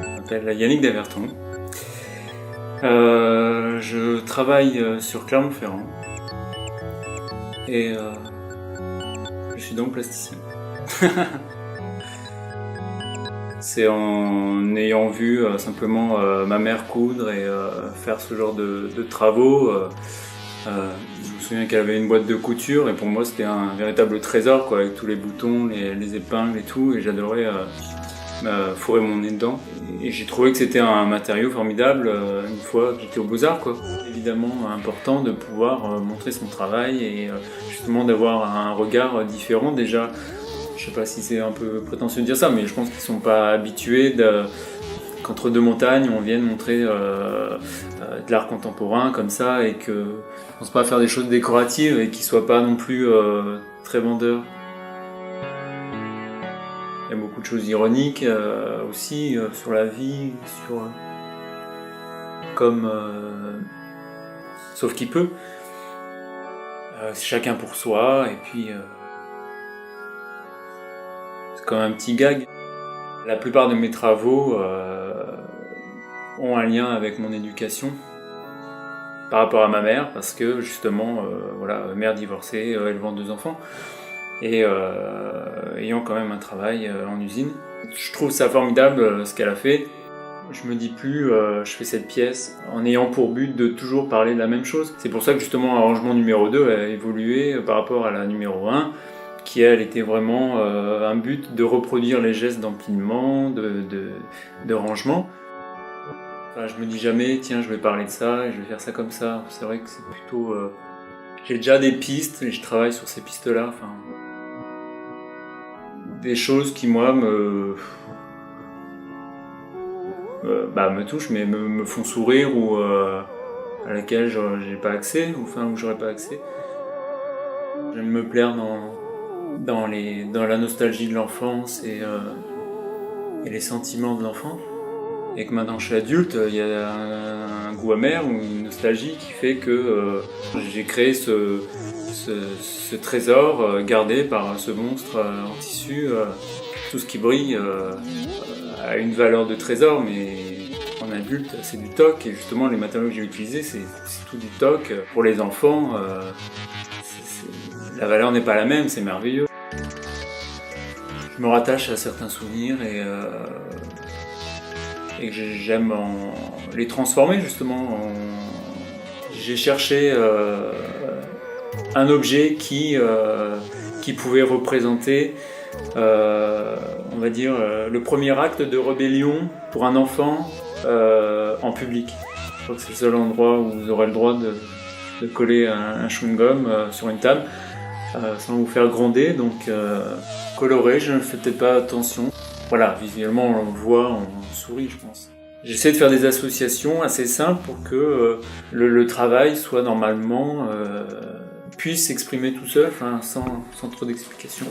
Je m'appelle Yannick Daverton. Je travaille sur Clermont-Ferrand et je suis donc plasticien. C'est en ayant vu simplement ma mère coudre et faire ce genre de travaux. Je me souviens qu'elle avait une boîte de couture et pour moi c'était un véritable trésor quoi, avec tous les boutons, les épingles et tout, et j'adorais fourrer mon nez dedans. Et j'ai trouvé que c'était un matériau formidable une fois que j'étais au Beaux-Arts quoi. Évidemment important de pouvoir montrer son travail et justement d'avoir un regard différent déjà. Je sais pas si c'est un peu prétentieux de dire ça, mais je pense qu'ils sont pas habitués qu'entre deux montagnes on vienne montrer de l'art contemporain comme ça et que je pense pas faire des choses décoratives et qui soient pas non plus très vendeurs. Il y a beaucoup de choses ironiques aussi sur la vie, sur comme sauf qui peut. C'est chacun pour soi et puis c'est comme un petit gag. La plupart de mes travaux ont un lien avec mon éducation par rapport à ma mère parce que justement voilà, mère divorcée, élevant 2 enfants et ayant quand même un travail en usine. Je trouve ça formidable ce qu'elle a fait. Je me dis plus je fais cette pièce en ayant pour but de toujours parler de la même chose. C'est pour ça que justement l'arrangement numéro 2 a évolué par rapport à la numéro 1 qui elle était vraiment un but de reproduire les gestes d'empilement, de rangement. Enfin, je me dis jamais tiens je vais parler de ça et je vais faire ça comme ça. C'est vrai que c'est plutôt... J'ai déjà des pistes et je travaille sur ces pistes-là. Enfin, des choses qui moi me touchent mais me font sourire ou à laquelle j'ai pas accès, ou enfin où j'aurais pas accès. J'aime me plaire dans la nostalgie de l'enfance et les sentiments de l'enfant. Et que maintenant je suis adulte, il y a un goût amer ou une nostalgie qui fait que j'ai créé ce trésor gardé par ce monstre en tissu. Tout ce qui brille a une valeur de trésor, mais en adulte c'est du toc. Et justement les matériaux que j'ai utilisés c'est tout du toc. Pour les enfants, la valeur n'est pas la même, c'est merveilleux. Je me rattache à certains souvenirs et que j'aime les transformer justement. J'ai cherché un objet qui pouvait représenter, on va dire, le premier acte de rébellion pour un enfant en public. Je crois que c'est le seul endroit où vous aurez le droit de coller un chewing-gum sur une table sans vous faire gronder, donc coloré, je ne fais peut-être pas attention. Voilà, visuellement on le voit, on sourit je pense. J'essaie de faire des associations assez simples pour que le travail soit normalement puisse s'exprimer tout seul, enfin, sans trop d'explications.